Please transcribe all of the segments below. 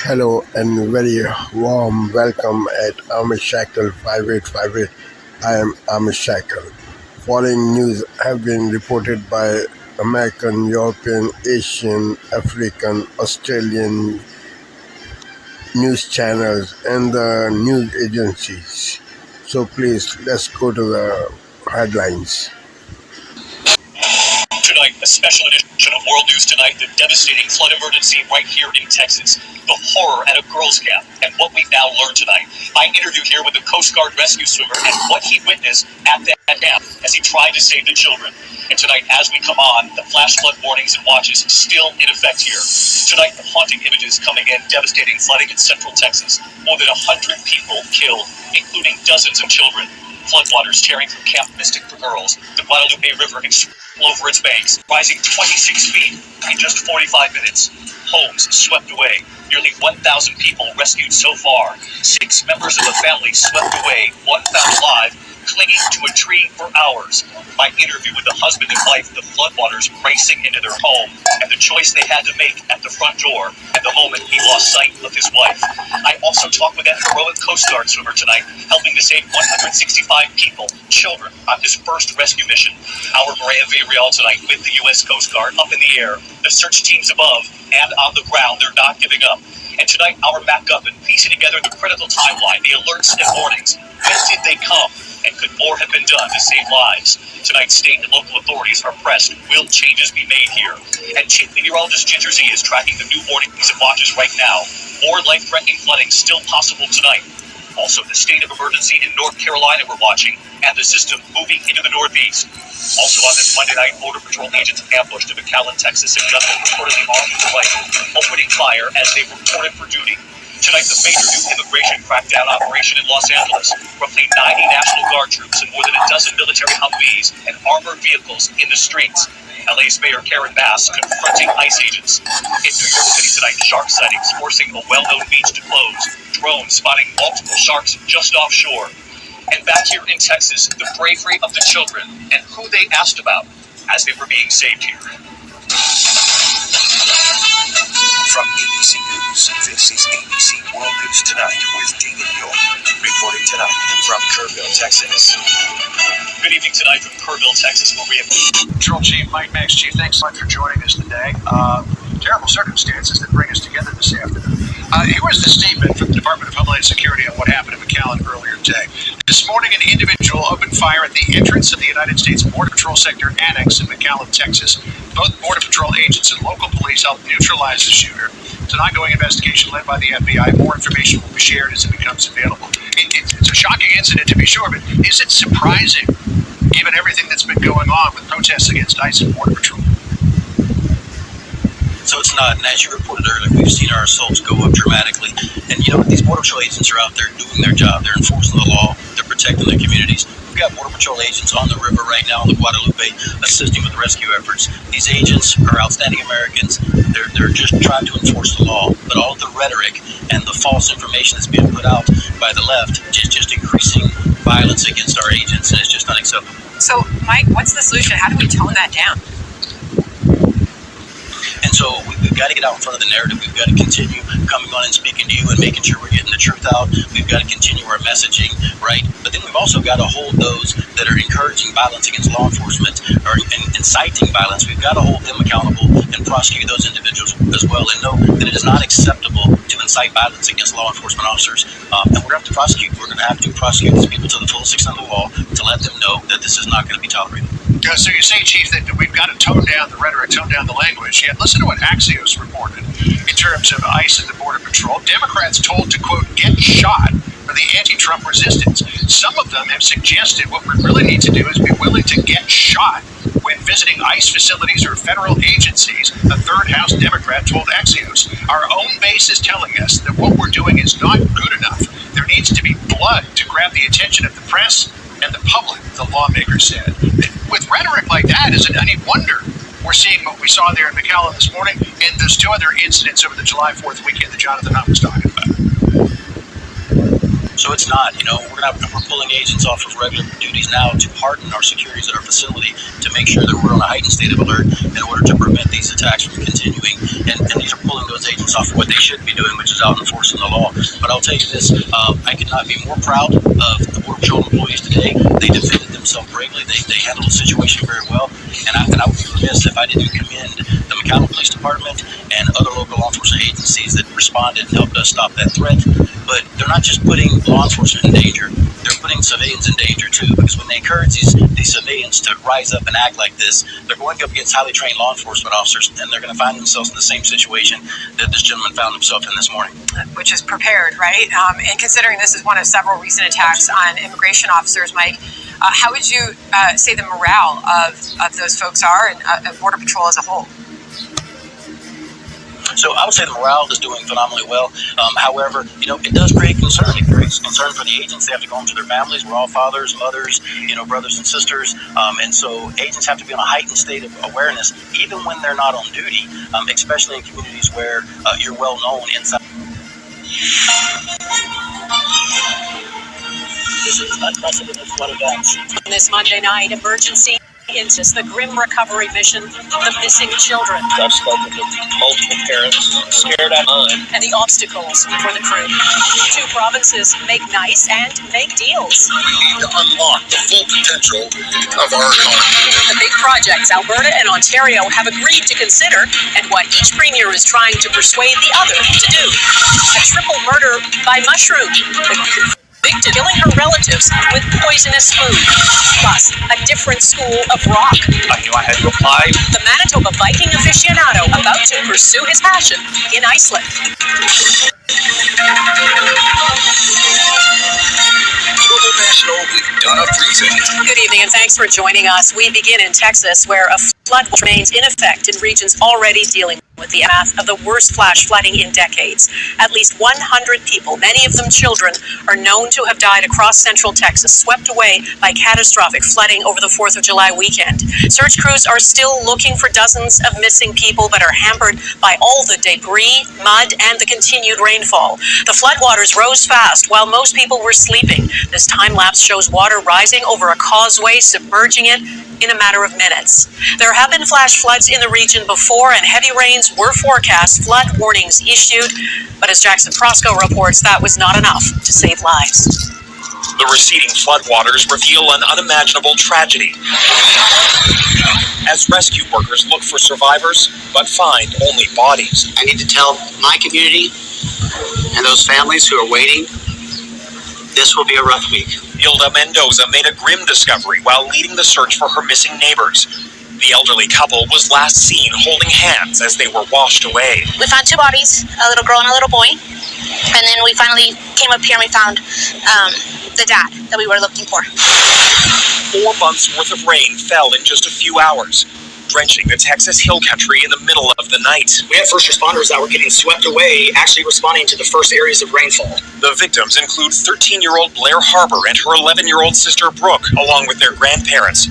Hello and very warm welcome at Amish Shackle 5858. I am Amish Shackle. Following news have been reported by American, European, Asian, African, Australian news channels and the news agencies. So please, let's go to the headlines. Tonight, a special edition of World News Tonight, the devastating flood emergency right here in Texas, the horror at a girls' camp, and what we've now learned tonight. I interviewed here with the Coast Guard rescue swimmer and what he witnessed at that camp as he tried to save the children. And tonight, as we come on, the flash flood warnings and watches still in effect here. Tonight, the haunting images coming in, devastating flooding in central Texas. More than 100 people killed, including dozens of children. Floodwaters tearing from Camp Mystic for girls. The Guadalupe River over its banks, rising 26 feet in just 45 minutes. Homes swept away. Nearly 1,000 people rescued so far. 6 members of a family swept away, one found alive, clinging to a tree for hours. My interview with the husband and wife, the floodwaters racing into their home, and the choice they had to make at the front door, and the moment he lost sight of his wife. I also talked with that heroic Coast Guard swimmer tonight, helping to save 165 people, children, on his first rescue mission. Our Maria Villarreal tonight with the U.S. Coast Guard up in the air, the search teams above, and on the ground, they're not giving up. And tonight, our Matt Guffin piecing together the critical timeline, the alerts and warnings. When did they come? And could more have been done to save lives? Tonight, state and local authorities are pressed. Will changes be made here? And Chief Meteorologist Ginger Z is tracking the new warnings and watches right now. More life-threatening flooding still possible tonight. Also, the state of emergency in North Carolina we're watching, and the system moving into the northeast. Also on this Monday night, Border Patrol agents ambushed in McAllen, Texas, and gunmen reportedly armed with a rifle, opening fire as they reported for duty. Tonight, the major new immigration crackdown operation in Los Angeles. Roughly 90 National Guard troops and more than a dozen military Humvees and armored vehicles in the streets. LA's Mayor Karen Bass confronting ICE agents. In New York City tonight, shark sightings forcing a well-known beach to close. Drones spotting multiple sharks just offshore. And back here in Texas, the bravery of the children and who they asked about as they were being saved here. From ABC News, this is ABC World News Tonight with David York. Reporting tonight from Kerrville, Texas. Good evening tonight from Kerrville, Texas, where we have Patrol Chief Mike Max. Chief, thanks so much for joining us today. Terrible circumstances that bring us together this afternoon. Here was the statement from the Department of Homeland Security on what happened in McAllen earlier today. This morning, an individual opened fire at the entrance of the United States Border Patrol Sector Annex in McAllen, Texas. Both Border Patrol agents and local police helped neutralize the shooter. It's an ongoing investigation led by the FBI. More information will be shared as it becomes available. It's a shocking incident, to be sure, but is it surprising, given everything that's been going on with protests against ICE and Border Patrol? So it's not, and as you reported earlier, we've seen our assaults go up dramatically. And you know, these Border Patrol agents are out there doing their job. They're enforcing the law. They're protecting their communities. We've got Border Patrol agents on the river right now on the Guadalupe assisting with rescue efforts. These agents are outstanding Americans. They're just trying to enforce the law. But all of the rhetoric and the false information that's being put out by the left is just increasing violence against our agents, and it's just unacceptable. So, Mike, what's the solution? How do we tone that down? And so we've got to get out in front of the narrative. We've got to continue coming on and speaking to you and making sure we're getting the truth out. We've got to continue our messaging, right? But then we've also got to hold those that are encouraging violence against law enforcement or inciting violence. We've got to hold them accountable and prosecute those individuals as well, and know that it is not acceptable to incite violence against law enforcement officers. And we're going to have to prosecute. We're going to have to prosecute these people to the fullest extent of the law to let them know that this is not going to be tolerated. So you say, Chief, that we've got to tone down the rhetoric, tone down the language. Yet listen to what Axios reported in terms of ICE and the Border Patrol. Democrats told to, quote, get shot for the anti-Trump resistance. Some of them have suggested what we really need to do is be willing to get shot when visiting ICE facilities or federal agencies. A third House Democrat told Axios, our own base is telling us that what we're doing is not good enough. There needs to be blood to grab the attention of the press and the public, the lawmaker said. With rhetoric like that, is it any wonder we're seeing what we saw there in McAllen this morning and those 2 other incidents over the July 4th weekend that Jonathan Hunt was talking about? So it's not, we're pulling agents off of regular duties now to harden our securities at our facility to make sure that we're on a heightened state of alert in order to prevent these attacks from continuing. And these are pulling those agents off of what they should be doing, which is out enforcing the law. But I'll tell you this, I could not be more proud of the Border Patrol employees today. They defended themselves bravely. They handled the situation very well. And I would be remiss if I didn't commend the McAllen Police Department and other local law enforcement agencies that responded and helped us stop that threat. But they're not just putting law enforcement in danger, they're putting civilians in danger too, because when they encourage these civilians to rise up and act like this, they're going up against highly trained law enforcement officers, and they're going to find themselves in the same situation that this gentleman found himself in this morning. Which is prepared, right? And considering this is one of several recent attacks on immigration officers, Mike, how would you say the morale of those folks are and of Border Patrol as a whole? So I would say the morale is doing phenomenally well. However, it does create concern. It creates concern for the agents. They have to go home to their families. We're all fathers, mothers, brothers and sisters. And so agents have to be on a heightened state of awareness, even when they're not on duty, especially in communities where you're well known inside. This is unprecedented flood events. This Monday night emergency into the grim recovery mission of missing children. I've spoken to multiple parents, scared out of mind. And the obstacles for the crew. Two provinces make nice and make deals. We need to unlock the full potential of our economy. The big projects Alberta and Ontario have agreed to consider, and what each premier is trying to persuade the other to do. A triple murder by mushroom. Convicted killing her relatives with poisonous food. Plus, a different school of rock. I knew I had to apply. The Manitoba Viking aficionado about to pursue his passion in Iceland. Global National, we've done a presentation. Good evening and thanks for joining us. We begin in Texas, where a flood remains in effect in regions already dealing with the aftermath of the worst flash flooding in decades. At least 100 people, many of them children, are known to have died across central Texas, swept away by catastrophic flooding over the 4th of July weekend. Search crews are still looking for dozens of missing people, but are hampered by all the debris, mud, and the continued rainfall. The floodwaters rose fast while most people were sleeping. This time-lapse shows water rising over a causeway, submerging it in a matter of minutes. There have been flash floods in the region before, and heavy rains were forecast, flood warnings issued, but as Jackson Prosco reports, that was not enough to save lives. The receding floodwaters reveal an unimaginable tragedy. As rescue workers look for survivors, but find only bodies. I need to tell my community and those families who are waiting, this will be a rough week. Hilda Mendoza made a grim discovery while leading the search for her missing neighbors. The elderly couple was last seen holding hands as they were washed away. We found two bodies, a little girl and a little boy. And then we finally came up here and we found the dad that we were looking for. 4 months worth of rain fell in just a few hours, drenching the Texas hill country in the middle of the night. We had first responders that were getting swept away, actually responding to the first areas of rainfall. The victims include 13-year-old Blair Harbor and her 11-year-old sister Brooke, along with their grandparents.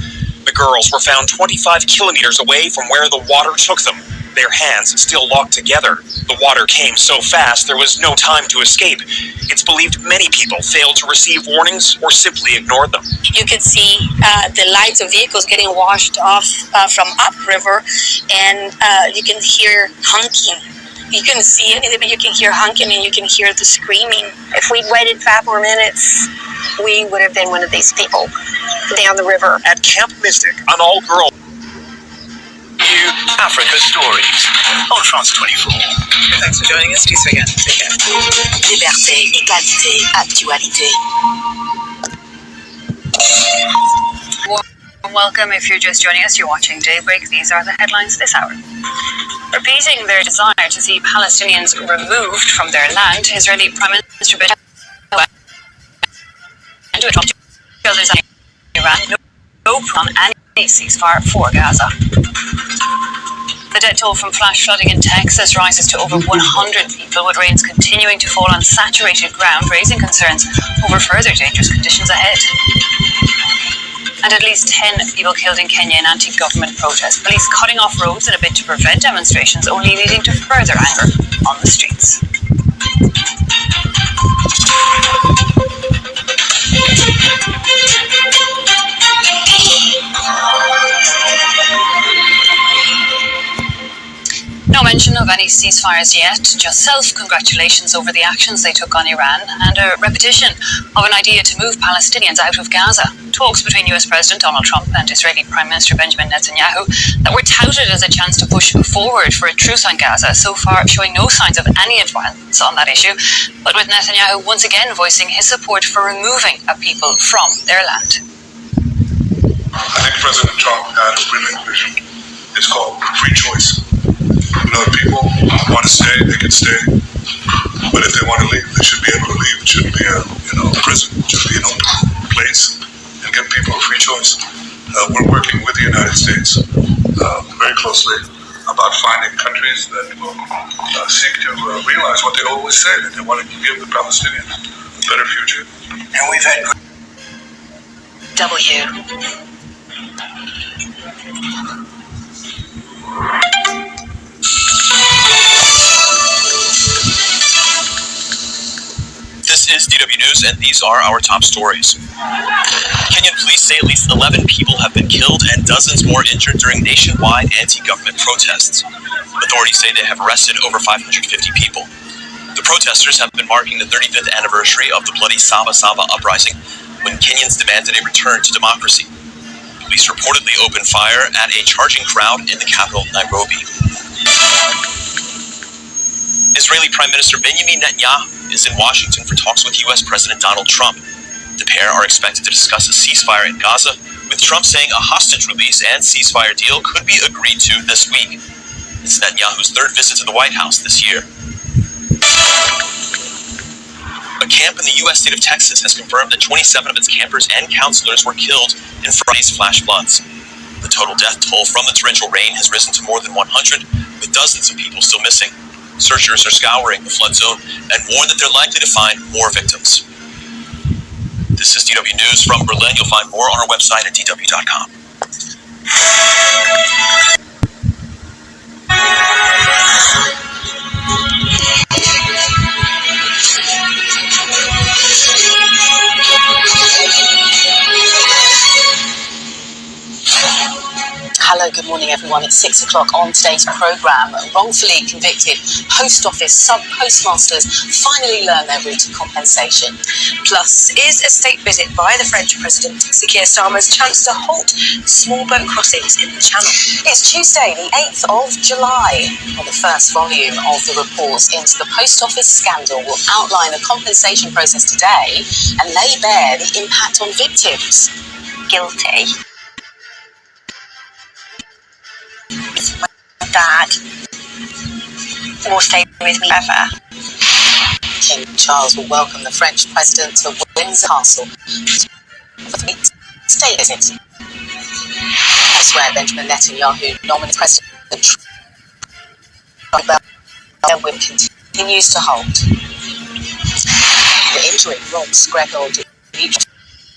The girls were found 25 kilometers away from where the water took them, their hands still locked together. The water came so fast there was no time to escape. It's believed many people failed to receive warnings or simply ignored them. You can see the lights of vehicles getting washed off from upriver, and you can hear honking. You can see anything, but you can hear honking and you can hear the screaming. If we'd waited 5 more minutes, we would have been one of these people down the river. At Camp Mystic, an all-girl New Africa Stories on France 24. Thanks for joining us. Peace weekend. Take care. Liberté, égalité, actualité. Welcome. If you're just joining us, you're watching Daybreak. These are the headlines this hour. Repeating their desire to see Palestinians removed from their land, Israeli Prime Minister Benjamin Iran no on any ceasefire for Gaza. The death toll from flash flooding in Texas rises to over 100 people, with rains continuing to fall on saturated ground, raising concerns over further dangerous conditions ahead. And at least 10 people killed in Kenya in anti-government protests. Police cutting off roads in a bid to prevent demonstrations, only leading to further anger on the streets. No mention of any ceasefires yet, just self-congratulations over the actions they took on Iran and a repetition of an idea to move Palestinians out of Gaza. Talks between US President Donald Trump and Israeli Prime Minister Benjamin Netanyahu that were touted as a chance to push forward for a truce on Gaza, so far showing no signs of any advance on that issue, but with Netanyahu once again voicing his support for removing a people from their land. I think President Trump had a brilliant vision. It's called free choice. If people want to stay, they can stay. But if they want to leave, they should be able to leave. It shouldn't be a prison. It should be an open place and give people a free choice. We're working with the United States very closely about finding countries that will seek to realize what they always say, that they want to give the Palestinians a better future. And we've had This is DW News, and these are our top stories. Kenyan police say at least 11 people have been killed and dozens more injured during nationwide anti-government protests. Authorities say they have arrested over 550 people. The protesters have been marking the 35th anniversary of the bloody Saba Saba uprising, when Kenyans demanded a return to democracy. Police reportedly opened fire at a charging crowd in the capital, Nairobi. Israeli Prime Minister Benjamin Netanyahu is in Washington for talks with U.S. President Donald Trump. The pair are expected to discuss a ceasefire in Gaza, with Trump saying a hostage release and ceasefire deal could be agreed to this week. It's Netanyahu's third visit to the White House this year. A camp in the U.S. state of Texas has confirmed that 27 of its campers and counselors were killed in Friday's flash floods. The total death toll from the torrential rain has risen to more than 100, with dozens of people still missing. Searchers are scouring the flood zone and warn that they're likely to find more victims. This is DW News from Berlin. You'll find more on our website at dw.com. Hello, good morning everyone. It's 6 o'clock on today's programme. Wrongfully convicted post office sub-postmasters finally learn their route to compensation. Plus, is a state visit by the French President Sir Keir Starmer's chance to halt small boat crossings in the Channel. It's Tuesday, the 8th of July. Well, the first volume of the report into the post office scandal will outline the compensation process today and lay bare the impact on victims. Guilty. My dad will stay with me ever. King Charles will welcome the French president to Windsor Castle for the state visit. Elsewhere, Benjamin Netanyahu nominated President Trump continues to hold. The injury robs Gregor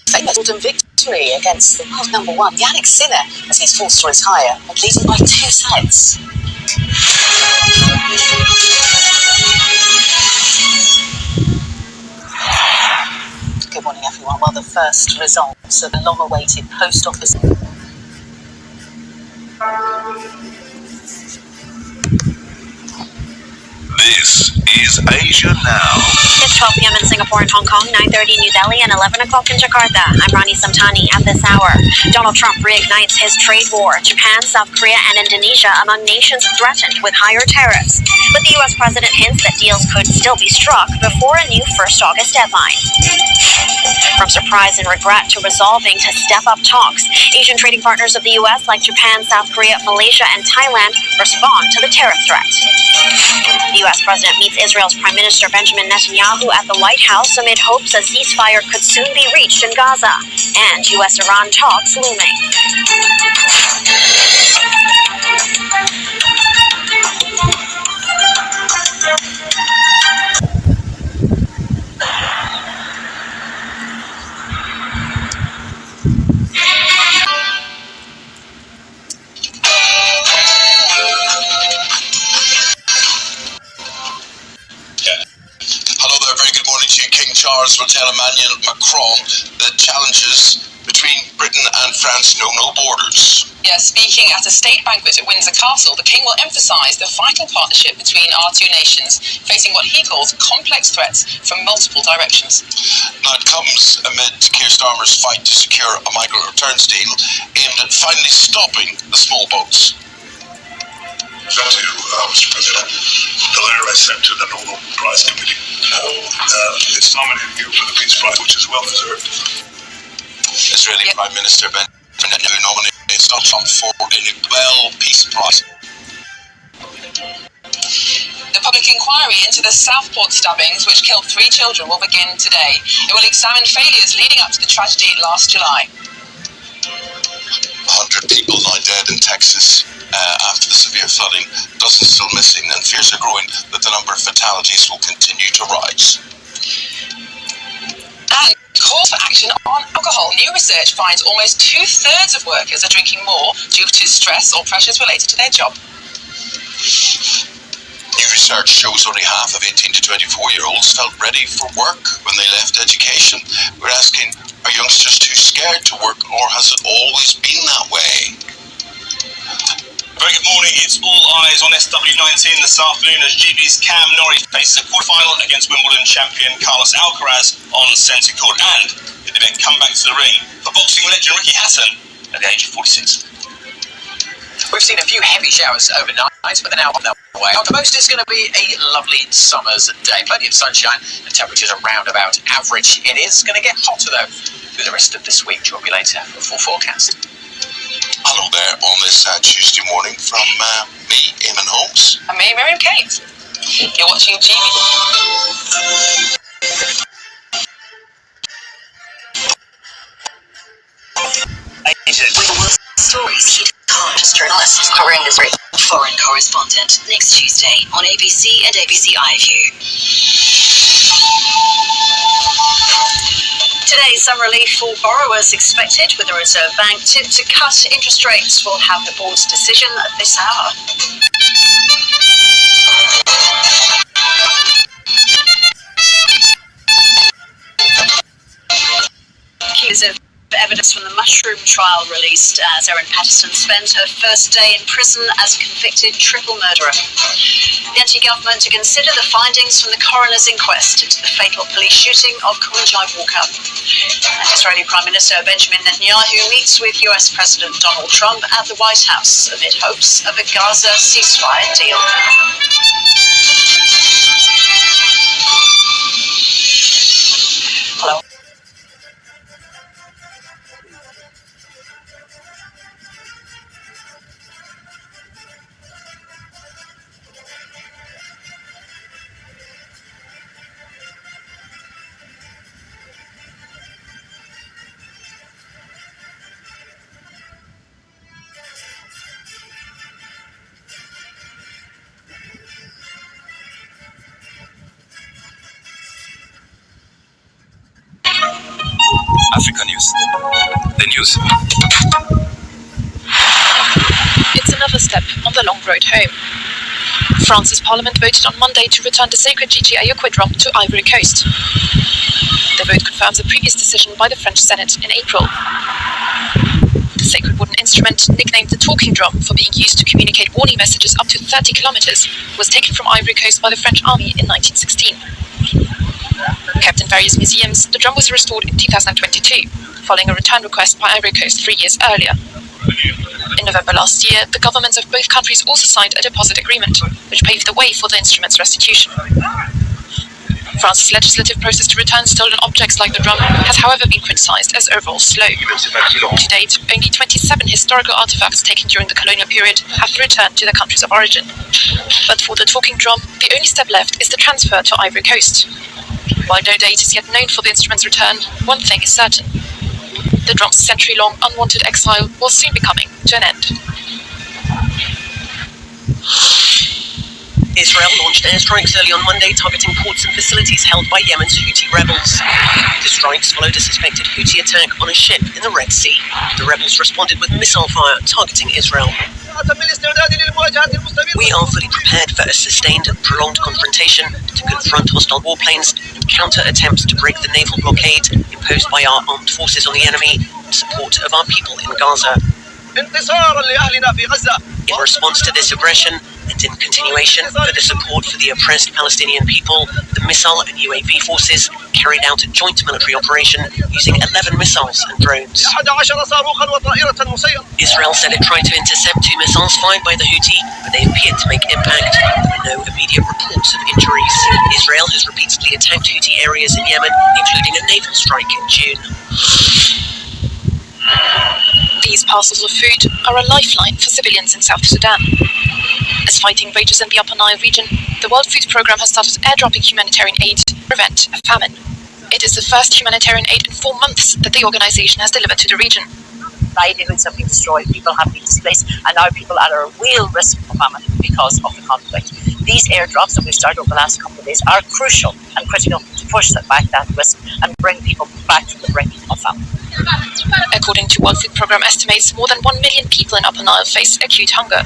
famous Golden victory against the world number one Yannick Sinner as he's forced to retire and leading by 2 sets. Good morning everyone. Well, the first results of the long-awaited post office This is Asia Now. It's 12 p.m. in Singapore and Hong Kong, 9:30 New Delhi, and 11 o'clock in Jakarta. I'm Rani Samtani. At this hour, Donald Trump reignites his trade war. Japan, South Korea, and Indonesia among nations threatened with higher tariffs. But the U.S. president hints that deals could still be struck before a new 1st August deadline. From surprise and regret to resolving to step up talks, Asian trading partners of the U.S. like Japan, South Korea, Malaysia, and Thailand respond to the tariff threat. The U.S. president meets Israel's Prime Minister Benjamin Netanyahu at the White House amid hopes a ceasefire could soon be reached in Gaza, and U.S.-Iran talks looming. Charles will tell Emmanuel Macron the challenges between Britain and France know no borders. Yeah, speaking at a state banquet at Windsor Castle, the King will emphasise the vital partnership between our two nations, facing what he calls complex threats from multiple directions. Now it comes amid Keir Starmer's fight to secure a migrant returns deal aimed at finally stopping the small boats. That to you, Mr. President, the letter I sent to the Nobel Prize Committee. It's nominating you for the Peace Prize, which is well deserved. Israeli Prime Minister Benjamin Netanyahu nominates Donald Trump for a Nobel Peace Prize. The public inquiry into the Southport stabbings, which killed 3 children, will begin today. It will examine failures leading up to the tragedy last July. 100 people now dead in Texas after the severe flooding, dozens still missing, and fears are growing that the number of fatalities will continue to rise. And calls for action on alcohol. New research finds almost 2/3 of workers are drinking more due to stress or pressures related to their job. New research shows only half of 18 to 24-year-olds felt ready for work when they left education. We're asking, are youngsters too scared to work, or has it always been that way? Very good morning. It's all eyes on SW19 this afternoon as GB's Cam Norrie faces a quarterfinal against Wimbledon champion Carlos Alcaraz on centre court, and did they then come back to the ring for boxing legend Ricky Hatton at the age of 46. We've seen a few heavy showers overnight, but they're now on their way. On the most, it's going to be a lovely summer's day. Plenty of sunshine and temperatures around about average. It is going to get hotter, though, through the rest of this week. Join me later for a full forecast. Hello there on this Tuesday morning from me, Eamon Holmes. And me, Miriam Kate. You're watching GB. Stories hit hard as journalists covering this great foreign correspondent next Tuesday on ABC and ABC iView. Today, some relief for borrowers expected, with the Reserve Bank tipped to cut interest rates. We'll have the board's decision at this hour. Cues of evidence from the mushroom trial released as Erin Patterson spent her first day in prison as a convicted triple murderer. The anti-government to consider the findings from the coroner's inquest into the fatal police shooting of Kunjai Walker. And Israeli Prime Minister Benjamin Netanyahu meets with US President Donald Trump at the White House amid hopes of a Gaza ceasefire deal. Hello. Africa News. The news. It's another step on the long road home. France's parliament voted on Monday to return the sacred GTA Equidrum to Ivory Coast. The vote confirms a previous decision by the French Senate in April. The sacred wooden instrument, nicknamed the talking drum for being used to communicate warning messages up to 30 kilometers, was taken from Ivory Coast by the French army in 1916. Kept in various museums, the drum was restored in 2022, following a return request by Ivory Coast 3 years earlier. In November last year, the governments of both countries also signed a deposit agreement, which paved the way for the instrument's restitution. France's legislative process to return stolen objects like the drum has, however, been criticised as overall slow. To date, only 27 historical artefacts taken during the colonial period have been returned to their countries of origin. But for the talking drum, the only step left is the transfer to Ivory Coast. While no date is yet known for the instrument's return, one thing is certain. The drum's century-long unwanted exile will soon be coming to an end. Israel launched airstrikes early on Monday targeting ports and facilities held by Yemen's Houthi rebels. The strikes followed a suspected Houthi attack on a ship in the Red Sea. The rebels responded with missile fire targeting Israel. We are fully prepared for a sustained and prolonged confrontation to confront hostile warplanes counter attempts to break the naval blockade imposed by our armed forces on the enemy in support of our people in Gaza. In response to this aggression, and in continuation for the support for the oppressed Palestinian people, the missile and UAV forces carried out a joint military operation using 11 missiles and drones. Israel said it tried to intercept 2 missiles fired by the Houthi, but they appeared to make impact. There were no immediate reports of injuries. Israel has repeatedly attacked Houthi areas in Yemen, including a naval strike in June. These parcels of food are a lifeline for civilians in South Sudan. As fighting rages in the Upper Nile region, the World Food Programme has started airdropping humanitarian aid to prevent a famine. It is the first humanitarian aid in 4 months that the organisation has delivered to the region. Livelihoods have been destroyed, people have been displaced, and now people are at a real risk of famine because of the conflict. These airdrops that we've started over the last couple of days are crucial and critical to push back that risk and bring people back from the brink of famine. According to World Food Programme estimates, more than 1 million people in Upper Nile face acute hunger.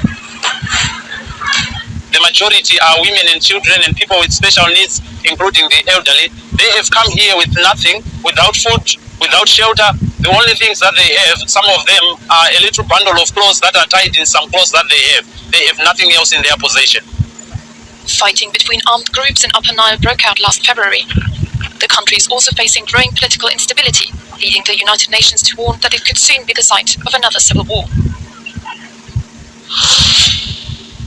The majority are women and children and people with special needs, including the elderly. They have come here with nothing, without food, without shelter. The only things that they have, some of them are a little bundle of clothes that are tied in some clothes that they have. They have nothing else in their possession. Fighting between armed groups in Upper Nile broke out last February. The country is also facing growing political instability, leading the United Nations to warn that it could soon be the site of another civil war.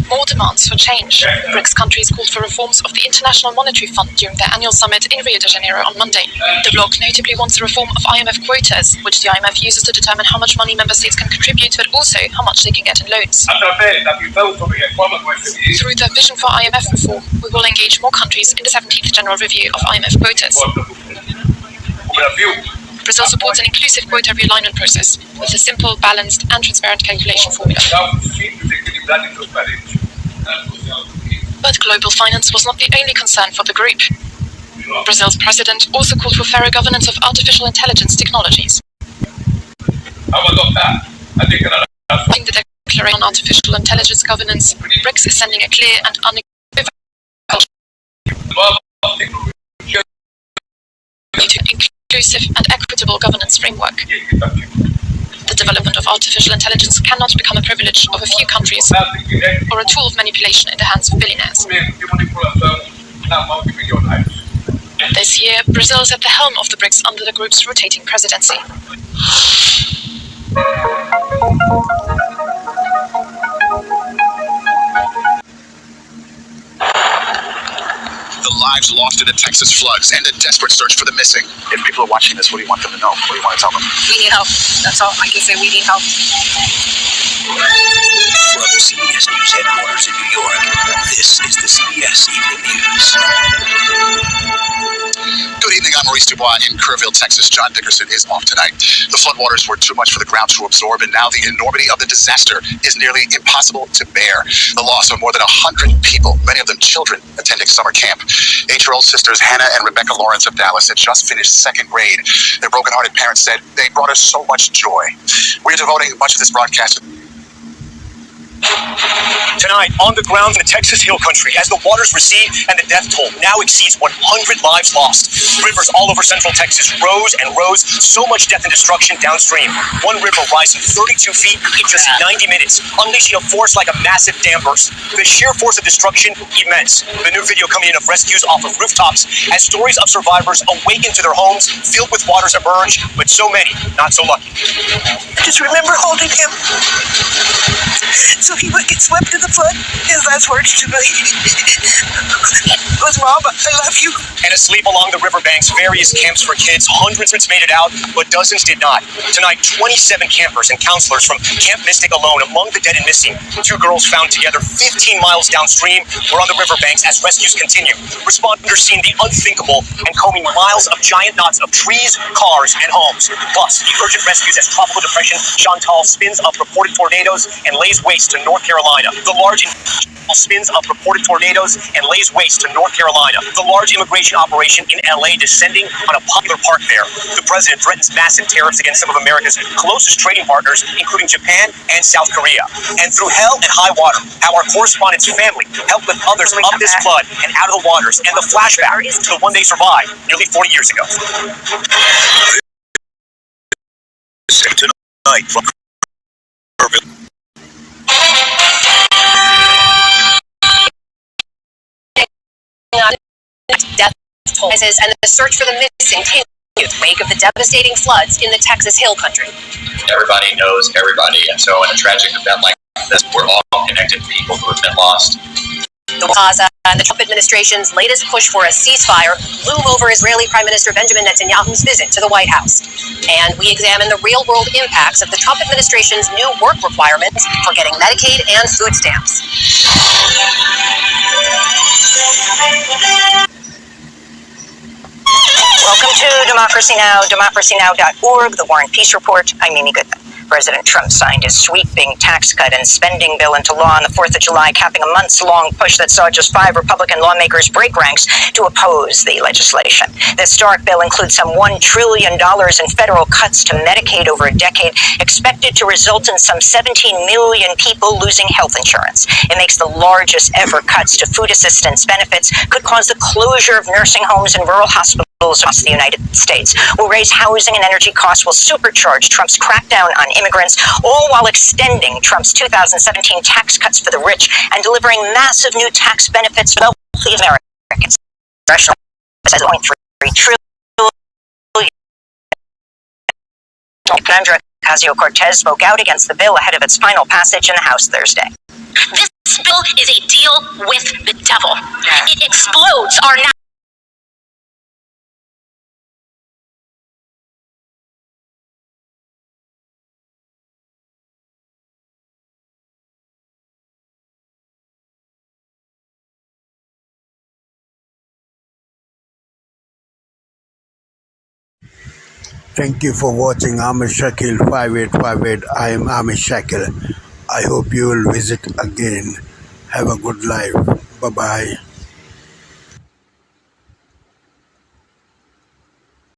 More demands for change. BRICS countries called for reforms of the International Monetary Fund during their annual summit in Rio de Janeiro on Monday. The bloc notably wants a reform of IMF quotas, which the IMF uses to determine how much money member states can contribute, but also how much they can get in loans. Through the vision for IMF reform, we will engage more countries in the 17th General Review of IMF quotas. Brazil supports an inclusive quota realignment process with a simple, balanced and transparent calculation formula. But global finance was not the only concern for the group. Brazil's president also called for fairer governance of artificial intelligence technologies. In the Declaration on Artificial Intelligence Governance, BRICS is sending a clear and unequivocal inclusive and equitable governance framework. The development of artificial intelligence cannot become a privilege of a few countries or a tool of manipulation in the hands of billionaires. This year, Brazil is at the helm of the BRICS under the group's rotating presidency. The lives lost in the Texas floods and a desperate search for the missing. If people are watching this, what do you want them to know? What do you want to tell them? We need help. That's all I can say. We need help. From CBS News headquarters in New York, this is the CBS Evening News. Good evening, I'm Maurice Dubois in Kerrville, Texas. John Dickerson is off tonight. The floodwaters were too much for the ground to absorb, and now the enormity of the disaster is nearly impossible to bear. The loss of more than 100 people, many of them children, attending summer camp. 8-year-old sisters Hannah and Rebecca Lawrence of Dallas had just finished 2nd grade. Their broken-hearted parents said, "They brought us so much joy." We're devoting much of this broadcast Tonight, on the ground in the Texas Hill Country, as the waters recede and the death toll now exceeds 100 lives lost. Rivers all over central Texas rose and rose, so much death and destruction downstream. One river rising 32 feet in just 90 minutes, unleashing a force like a massive dam burst. The sheer force of destruction, immense. The new video coming in of rescues off of rooftops as stories of survivors awaken to their homes filled with waters emerge, but so many not so lucky. Just remember holding him so he would get swept in the flood. His last words to me was, "Mom, I love you." And asleep along the riverbanks, various camps for kids. Hundreds made it out, but dozens did not. Tonight, 27 campers and counselors from Camp Mystic alone among the dead and missing. 2 girls found together 15 miles downstream were on the riverbanks as rescues continue. Responders seen the unthinkable and combing miles of giant knots of trees, cars, and homes. Plus, the urgent rescues as tropical depression Chantal spins up reported tornadoes and lays waste to North Carolina. The large spins of reported tornadoes and lays waste to North Carolina. The large immigration operation in LA descending on a popular park there. The president threatens massive tariffs against some of America's closest trading partners, including Japan and South Korea. And through hell and high water, how our correspondent's family helped lift others up this flood and out of the waters, and the flashback to the one they survived nearly 40 years ago. Tonight from death toll and the search for the missing continued in the wake of the devastating floods in the Texas Hill Country. Everybody knows everybody, and so in a tragic event like this, we're all connected people who have been lost. The Gaza and the Trump administration's latest push for a ceasefire loom over Israeli Prime Minister Benjamin Netanyahu's visit to the White House. And we examine the real-world impacts of the Trump administration's new work requirements for getting Medicaid and food stamps. Welcome to Democracy Now!, democracynow.org, The War and Peace Report. I'm Mimi Goodman. President Trump signed his sweeping tax cut and spending bill into law on the 4th of July, capping a months-long push that saw just 5 Republican lawmakers break ranks to oppose the legislation. The historic bill includes some $1 trillion in federal cuts to Medicaid over a decade, expected to result in some 17 million people losing health insurance. It makes the largest ever cuts to food assistance benefits, could cause the closure of nursing homes and rural hospitals across the United States, will raise housing and energy costs, will supercharge Trump's crackdown on immigrants, all while extending Trump's 2017 tax cuts for the rich and delivering massive new tax benefits for wealthy Americans. Congressional says $1.3 trillion. Alejandra Ocasio-Cortez spoke out against the bill ahead of its final passage in the House Thursday. This bill is a deal with the devil. It explodes our national. Thank you for watching Amish Shakil 5858. I am Amish Shakil. I hope you will visit again. Have a good life. Bye-bye.